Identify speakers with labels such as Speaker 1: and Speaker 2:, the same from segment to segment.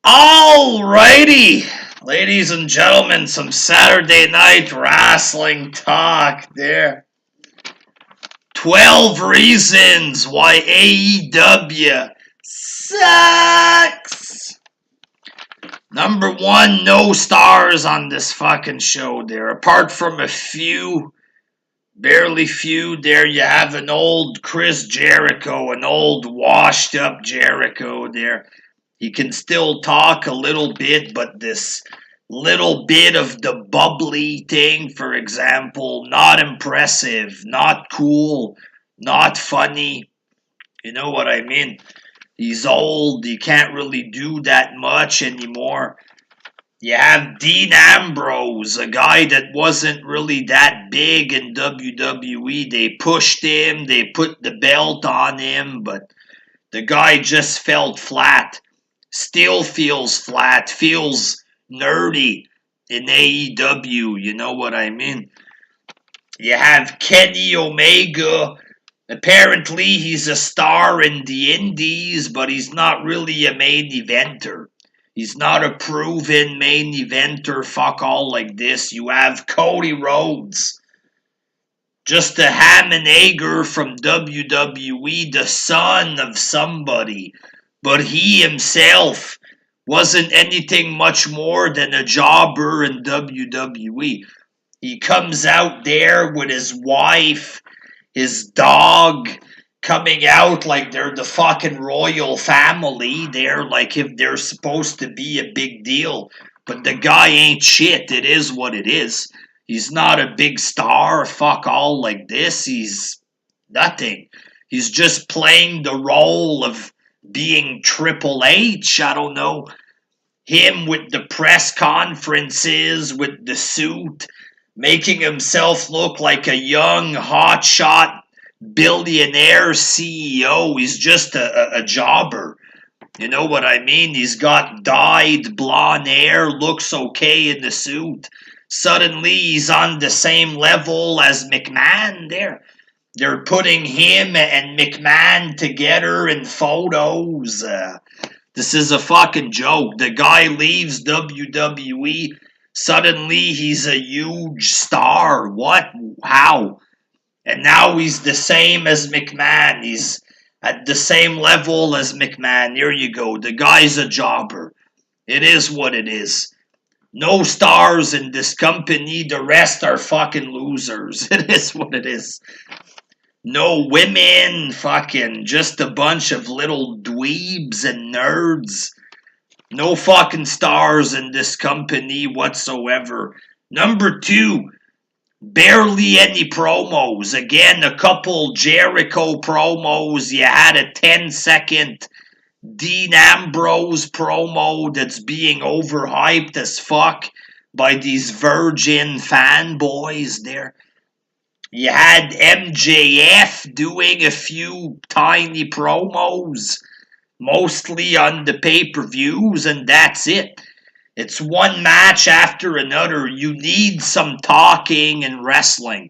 Speaker 1: Alrighty, ladies and gentlemen, some Saturday night wrestling talk there. 12 reasons why AEW sucks. Number one, no stars on this fucking show there. Apart from a few, barely few there, you have an old Chris Jericho, an old washed up Jericho there. He can still talk a little bit, but this little bit of the bubbly thing, for example, not impressive, not cool, not funny. You know what I mean? He's old, he can't really do that much anymore. You have Dean Ambrose, a guy that wasn't really that big in WWE. They pushed him, they put the belt on him, but the guy just felt flat. Still feels flat, feels nerdy in AEW, you know what I mean? You have Kenny Omega. Apparently, he's a star in the Indies, but he's not really a main eventer. He's not a proven main eventer, fuck all like this. You have Cody Rhodes. Just a ham and egger from WWE, the son of somebody. But he himself wasn't anything much more than a jobber in WWE. He comes out there with his wife, his dog, coming out like they're the fucking royal family. They're like if they're supposed to be a big deal. But the guy ain't shit. It is what it is. He's not a big star, fuck all like this. He's nothing. He's just playing the role of being Triple H, I don't know. Him with the press conferences, with the suit, making himself look like a young, hotshot billionaire CEO. He's just a jobber. You know what I mean? He's got dyed blonde hair, looks okay in the suit. Suddenly he's on the same level as McMahon there. They're putting him and McMahon together in photos. This is a fucking joke. The guy leaves WWE. Suddenly he's a huge star. What? How? And now he's the same as McMahon. He's at the same level as McMahon. Here you go. The guy's a jobber. It is what it is. No stars in this company. The rest are fucking losers. It is what it is. No women, fucking just a bunch of little dweebs and nerds. No fucking stars in this company whatsoever. Number two, barely any promos. Again, a couple Jericho promos. You had a 10-second Dean Ambrose promo that's being overhyped as fuck by these virgin fanboys there. You had MJF doing a few tiny promos, mostly on the pay-per-views, and that's it. It's one match after another. You need some talking and wrestling.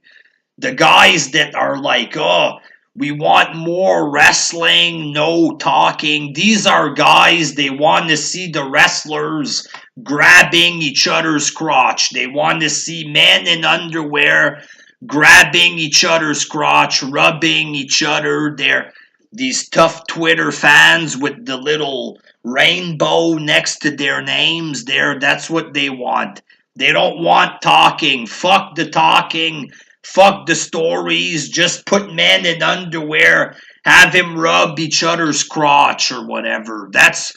Speaker 1: The guys that are like, oh, we want more wrestling, no talking. These are guys, they want to see the wrestlers grabbing each other's crotch. They want to see men in underwear grabbing each other's crotch, rubbing each other. They're these tough Twitter fans with the little rainbow next to their names there. That's what they want. They don't want talking. Fuck the talking. Fuck the stories. Just put men in underwear. Have him rub each other's crotch or whatever. That's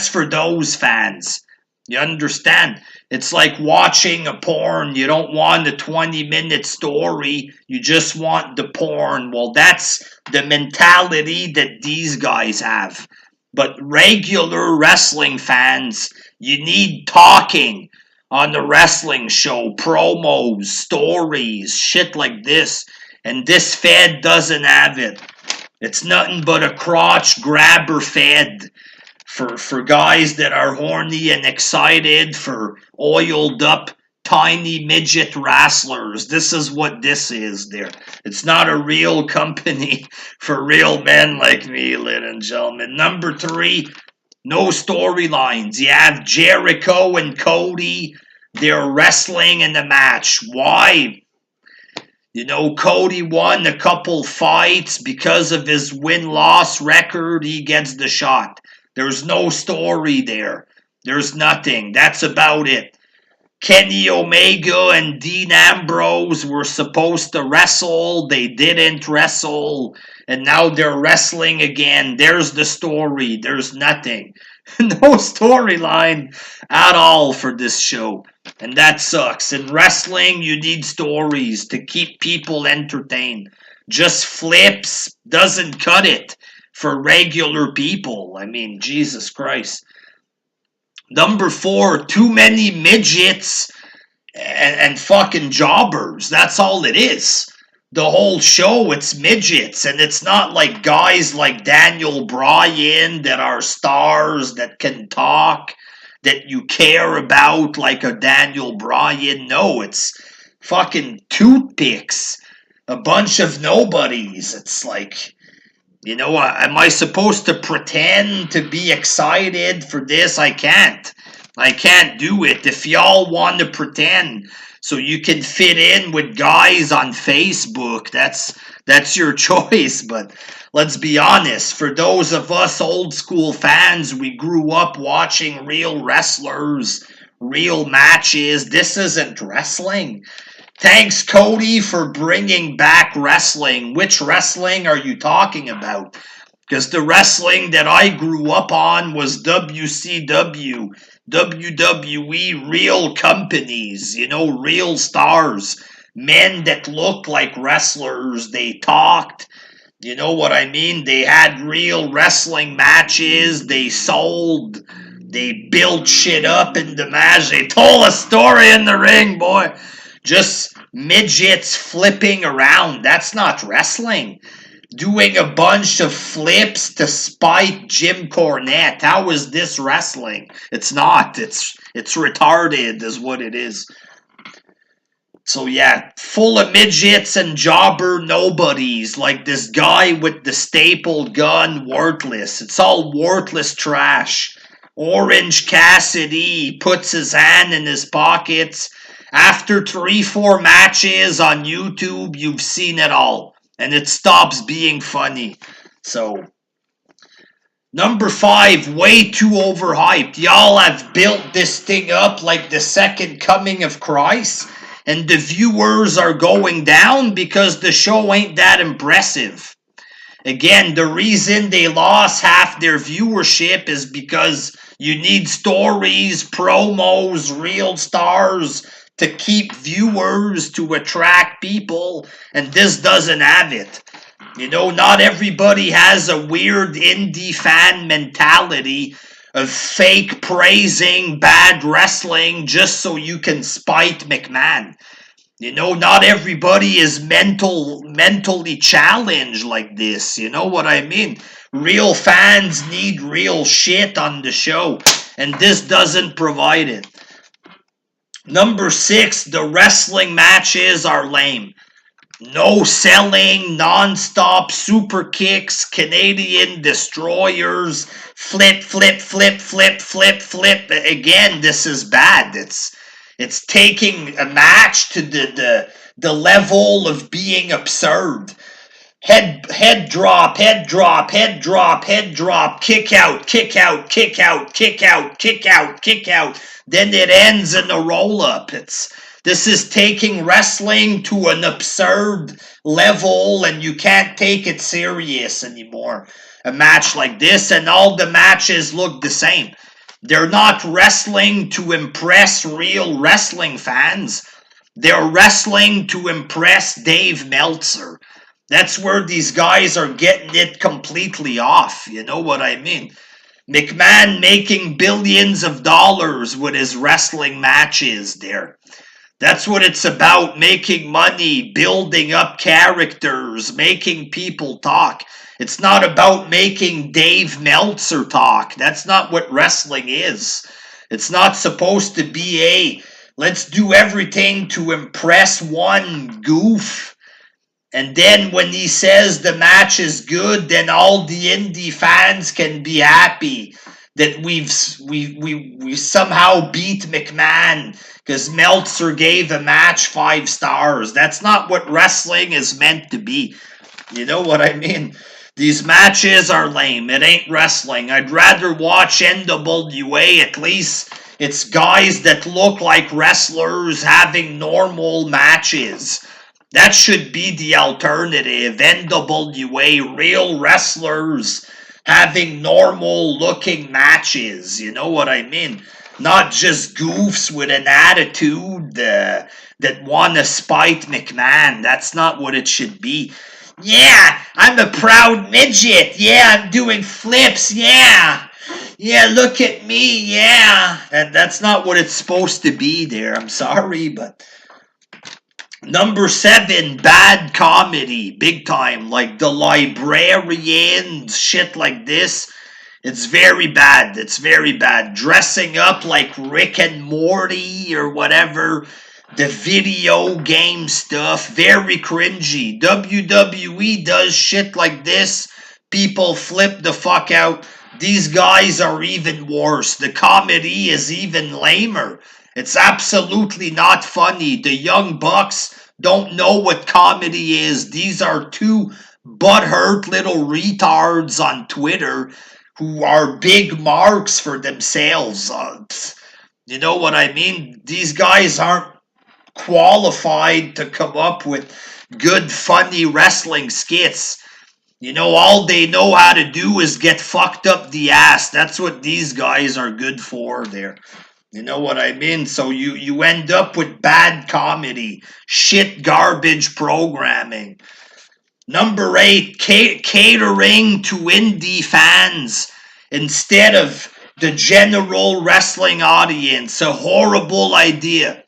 Speaker 1: for those fans. You understand? It's like watching a porn. You don't want a 20-minute story. You just want the porn. Well, that's the mentality that these guys have. But regular wrestling fans, you need talking on the wrestling show. Promos, stories, shit like this. And this fed doesn't have it. It's nothing but a crotch grabber fed. For guys that are horny and excited, for oiled up tiny midget wrestlers. This is what this is there. It's not a real company for real men like me, ladies and gentlemen. Number three, No storylines. You have Jericho and Cody. They're wrestling in the match. Why? You know, Cody won a couple fights because of his win-loss record. He gets the shot. There's no story there. There's nothing. That's about it. Kenny Omega and Dean Ambrose were supposed to wrestle. They didn't wrestle. And now they're wrestling again. There's the story. There's nothing. No storyline at all for this show. And that sucks. In wrestling, you need stories to keep people entertained. Just flips doesn't cut it for regular people. I mean, Jesus Christ. Number 4, too many midgets and fucking jobbers. That's all it is. The whole show, it's midgets, and it's not like guys like Daniel Bryan that are stars that can talk, that you care about like a Daniel Bryan. No, it's fucking toothpicks. A bunch of nobodies. It's like, you know, am I supposed to pretend to be excited for this? I can't. I can't do it. If y'all want to pretend so you can fit in with guys on Facebook, that's your choice. But let's be honest, for those of us old school fans, we grew up watching real wrestlers, real matches. This isn't wrestling. Thanks, Cody, for bringing back wrestling. Which wrestling are you talking about? Because the wrestling that I grew up on was WCW, WWE, real companies, you know, real stars. Men that looked like wrestlers. They talked. You know what I mean? They had real wrestling matches. They sold. They built shit up in the match. They told a story in the ring, boy. Just midgets flipping around. That's not wrestling. Doing a bunch of flips to spite Jim Cornette. How is this wrestling? It's not. It's retarded is what it is. So yeah, full of midgets and jobber nobodies, like this guy with the stapled gun, worthless. It's all worthless trash. Orange Cassidy puts his hand in his pockets. After 3-4 matches on YouTube, you've seen it all. And it stops being funny. So, number 5, way too overhyped. Y'all have built this thing up like the second coming of Christ. And the viewers are going down because the show ain't that impressive. Again, the reason they lost half their viewership is because you need stories, promos, real stars to keep viewers, to attract people, and this doesn't have it. You know, not everybody has a weird indie fan mentality of fake praising bad wrestling just so you can spite McMahon. You know, not everybody is mentally challenged like this. You know what I mean? Real fans need real shit on the show, and this doesn't provide it. Number 6, the wrestling matches are lame. No selling, non-stop super kicks, Canadian destroyers, flip, flip, flip, flip, flip, flip. Again, this is bad. It's taking a match to the level of being absurd. Head drop, head drop, head drop, head drop, kick out, kick out, kick out, kick out, kick out, kick out. Then it ends in a roll-up. This is taking wrestling to an absurd level, and you can't take it serious anymore. A match like this, and all the matches look the same. They're not wrestling to impress real wrestling fans. They're wrestling to impress Dave Meltzer. That's where these guys are getting it completely off. You know what I mean? McMahon making billions of dollars with his wrestling matches there. That's what it's about, making money, building up characters, making people talk. It's not about making Dave Meltzer talk. That's not what wrestling is. It's not supposed to be let's do everything to impress one goof. And then when he says the match is good, then all the indie fans can be happy. that we somehow beat McMahon because Meltzer gave a match 5 stars. That's not what wrestling is meant to be. You know what I mean? These matches are lame. It ain't wrestling. I'd rather watch NWA. At least it's guys that look like wrestlers having normal matches. That should be the alternative. NWA, real wrestlers having normal looking matches. You know what I mean? Not just goofs with an attitude that want to spite McMahon. That's not what it should be. Yeah, I'm a proud midget. Yeah, I'm doing flips. Yeah. Yeah, look at me. Yeah. And that's not what it's supposed to be there. I'm sorry, but number 7, bad comedy, big time, like The Librarians, shit like this. It's very bad. It's very bad. Dressing up like Rick and Morty or whatever. The video game stuff, very cringy. WWE does shit like this. People flip the fuck out. These guys are even worse. The comedy is even lamer. It's absolutely not funny. The Young Bucks don't know what comedy is. These are two butthurt little retards on Twitter who are big marks for themselves. You know what I mean? These guys aren't qualified to come up with good, funny wrestling skits. You know, all they know how to do is get fucked up the ass. That's what these guys are good for there. You know what I mean? So you end up with bad comedy, shit garbage programming. Number 8, catering to indie fans instead of the general wrestling audience. A horrible idea.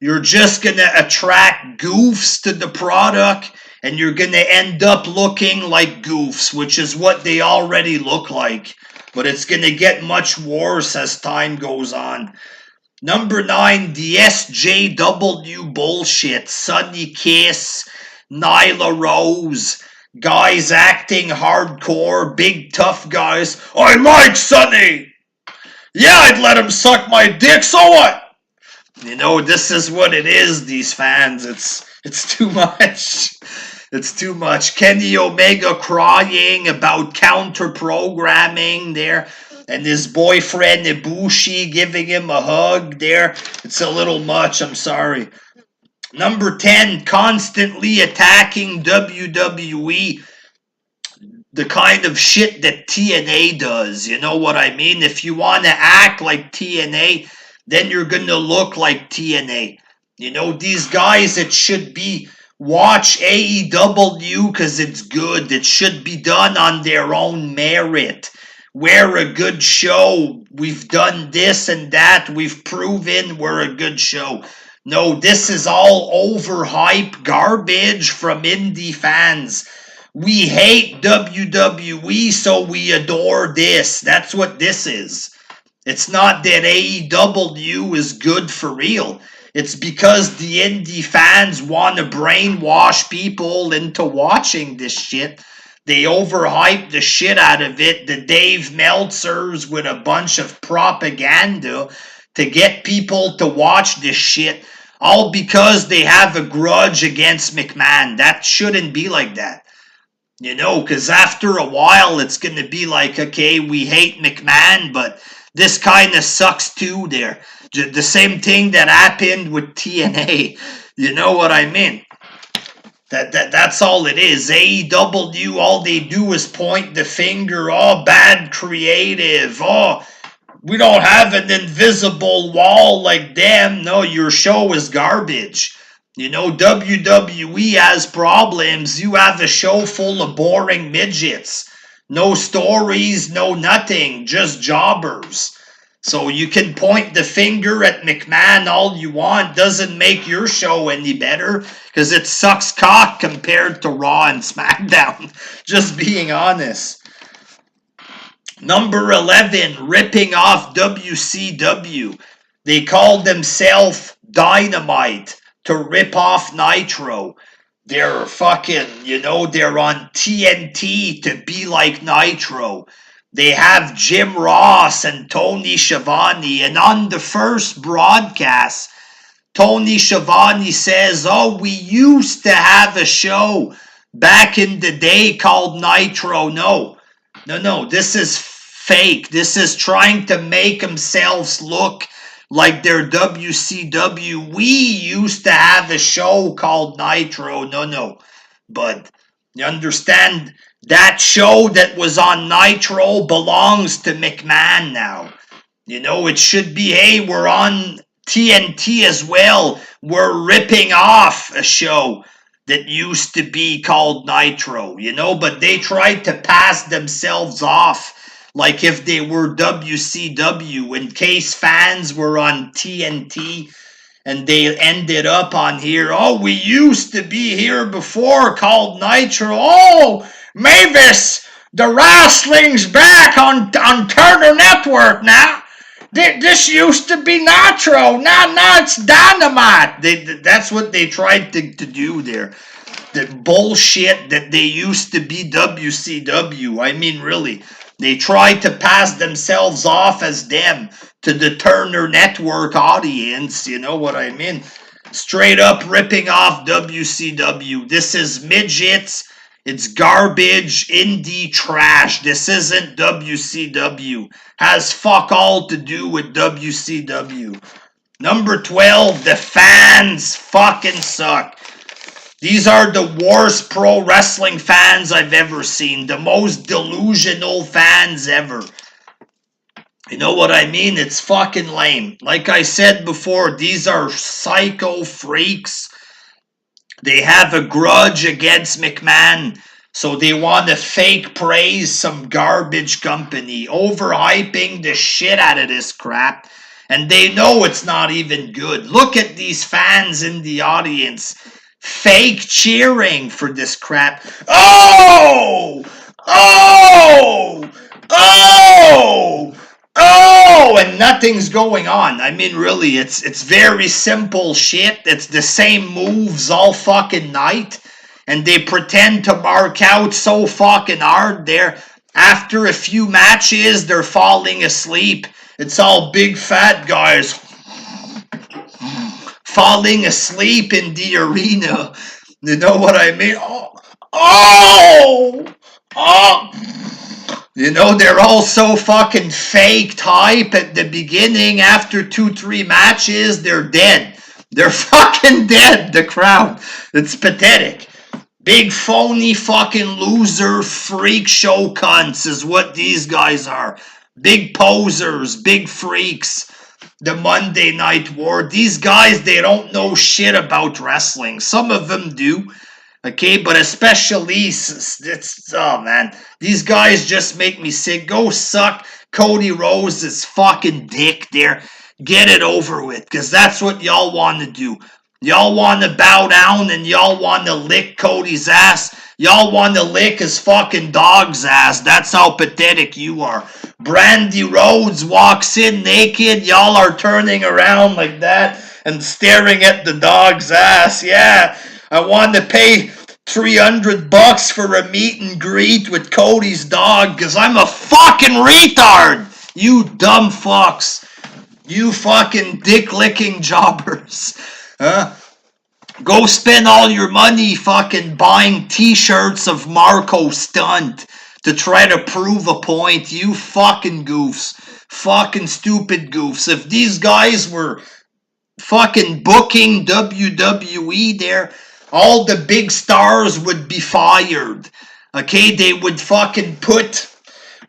Speaker 1: You're just going to attract goofs to the product, and you're going to end up looking like goofs, which is what they already look like. But it's going to get much worse as time goes on. Number 9, the SJW bullshit. Sonny Kiss, Nyla Rose, guys acting hardcore, big tough guys. I like Sonny! Yeah, I'd let him suck my dick, so what? You know, this is what it is, these fans. It's too much. It's too much. Kenny Omega crying about counter-programming there, and his boyfriend Ibushi giving him a hug there. It's a little much, I'm sorry. Number 10, constantly attacking WWE. The kind of shit that TNA does, you know what I mean? If you want to act like TNA, then you're going to look like TNA. You know, these guys, it should be watch AEW because it's good. It should be done on their own merit. We're a good show. We've done this and that. We've proven we're a good show. No, this is all overhype garbage from indie fans. We hate WWE, so we adore this. That's what this is. It's not that AEW is good for real. It's because the indie fans want to brainwash people into watching this shit. They overhype the shit out of it. The Dave Meltzers with a bunch of propaganda to get people to watch this shit. All because they have a grudge against McMahon. That shouldn't be like that. You know, because after a while, it's going to be like, okay, we hate McMahon, but this kind of sucks too there. The same thing that happened with TNA. You know what I mean? That's all it is. AEW, all they do is point the finger. Oh, bad creative. Oh, we don't have an invisible wall like them. No, your show is garbage. You know, WWE has problems. You have a show full of boring midgets. No stories, no nothing, just jobbers. So you can point the finger at McMahon all you want. Doesn't make your show any better because it sucks cock compared to Raw and SmackDown. Just being honest. Number 11, ripping off WCW. They called themselves Dynamite to rip off Nitro. They're fucking, you know, they're on TNT to be like Nitro. They have Jim Ross and Tony Schiavone, and on the first broadcast, Tony Schiavone says, "Oh, we used to have a show back in the day called Nitro." No, this is fake. This is trying to make themselves look like they're WCW. We used to have a show called Nitro. No. But you understand, that show that was on Nitro belongs to McMahon now. You know, it should be, hey, we're on TNT as well. We're ripping off a show that used to be called Nitro, you know, but they tried to pass themselves off like if they were WCW in case fans were on TNT and they ended up on here. "Oh, we used to be here before called Nitro. Oh, Mavis, the wrestling's back on Turner Network now. This used to be Nitro. Now it's Dynamite." That's what they tried to do there. The bullshit that they used to be WCW. I mean, really. They tried to pass themselves off as them to the Turner Network audience. You know what I mean? Straight up ripping off WCW. This is midgets. It's garbage, indie trash. This isn't WCW. Has fuck all to do with WCW. Number 12, the fans fucking suck. These are the worst pro wrestling fans I've ever seen. The most delusional fans ever. You know what I mean? It's fucking lame. Like I said before, these are psycho freaks. They have a grudge against McMahon, so they want to fake praise some garbage company, overhyping the shit out of this crap, and they know it's not even good. Look at these fans in the audience, fake cheering for this crap. Oh! Oh! Oh! Oh! And nothing's going on. I mean, really, it's very simple shit. It's the same moves all fucking night. And they pretend to mark out so fucking hard there. After a few matches, they're falling asleep. It's all big fat guys falling asleep in the arena. You know what I mean? Oh! You know, they're all so fucking fake hype at the beginning. After 2-3 matches, they're dead. They're fucking dead, the crowd. It's pathetic. Big phony fucking loser freak show cunts is what these guys are. Big posers, big freaks. The Monday Night War. These guys, they don't know shit about wrestling. Some of them do. Okay, but especially, oh man, these guys just make me sick. Go suck Cody Rhodes' fucking dick there. Get it over with, because that's what y'all want to do. Y'all want to bow down and y'all want to lick Cody's ass. Y'all want to lick his fucking dog's ass. That's how pathetic you are. Brandy Rhodes walks in naked. Y'all are turning around like that and staring at the dog's ass. Yeah, I want to pay $300 for a meet and greet with Cody's dog because I'm a fucking retard. You dumb fucks. You fucking dick-licking jobbers. Huh? Go spend all your money fucking buying t-shirts of Marco Stunt to try to prove a point. You fucking goofs. Fucking stupid goofs. If these guys were fucking booking WWE there, all the big stars would be fired. Okay, they would fucking put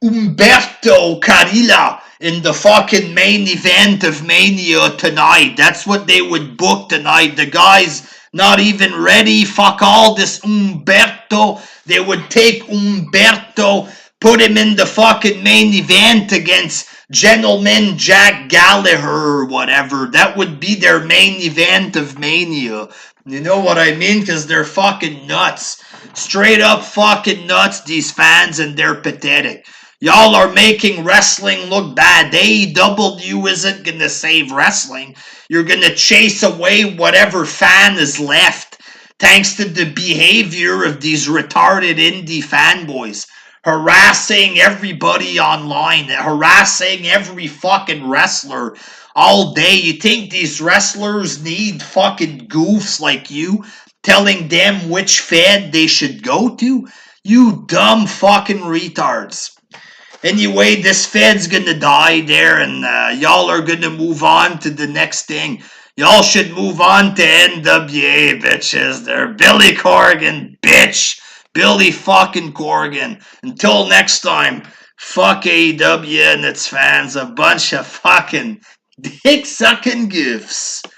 Speaker 1: Umberto Carrilla in the fucking main event of Mania tonight. That's what they would book tonight. The guy's not even ready. Fuck all this Umberto. They would take Umberto, put him in the fucking main event against Gentleman Jack Gallagher or whatever. That would be their main event of Mania. You know what I mean? Because they're fucking nuts. Straight up fucking nuts, these fans, and they're pathetic. Y'all are making wrestling look bad. AEW isn't going to save wrestling. You're going to chase away whatever fan is left, thanks to the behavior of these retarded indie fanboys. harassing everybody online, harassing every fucking wrestler all day. You think these wrestlers need fucking goofs like you telling them which fed they should go to? You dumb fucking retards. Anyway, this Fed's gonna die there, and y'all are gonna move on to the next thing. Y'all should move on to NWA, bitches. They're Billy Corgan, bitch. Billy fucking Corgan. Until next time, fuck AEW and its fans. A bunch of fucking dick sucking goofs.